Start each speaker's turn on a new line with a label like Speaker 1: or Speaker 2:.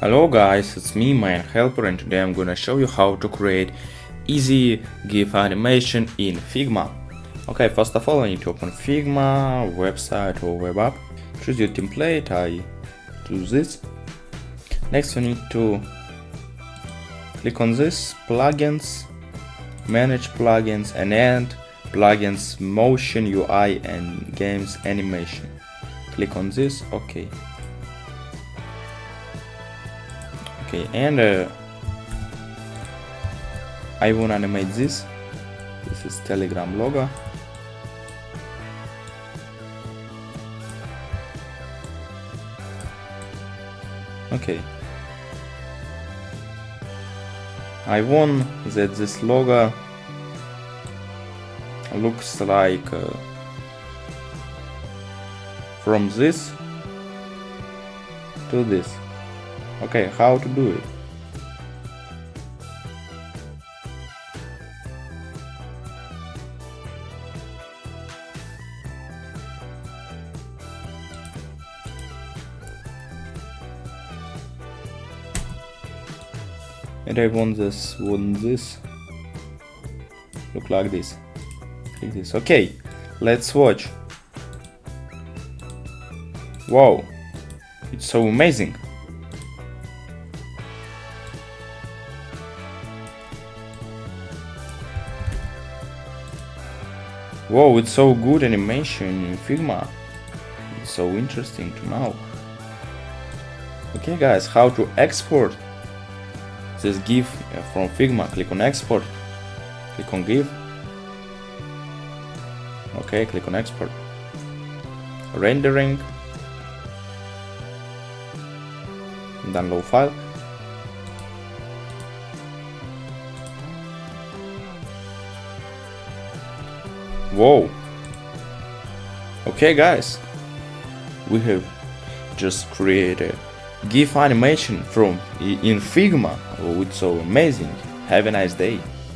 Speaker 1: Hello guys, it's me, Main Helper, and today I'm gonna show you how to create easy GIF animation in Figma. Okay, first of all I need to open Figma, website or web app. Choose your template, I choose this. Next you need to click on this, plugins, manage plugins, and add plugins, motion, UI and games animation. Click on this, okay. Okay, and I want to animate this. This is Telegram logo. Okay. I want that this logo looks like from this to this. Okay, how to do it? And I want this look like this. Like this. Okay, let's watch. Wow, it's so amazing. Wow, it's so good animation in Figma. It's so interesting to know. Okay guys, how to export this GIF from Figma? Click on export, click on GIF. Okay, click on export. Rendering. Download file. Whoa. Okay guys, we have just created GIF animation from in Figma. Oh, it's so amazing. Have a nice day.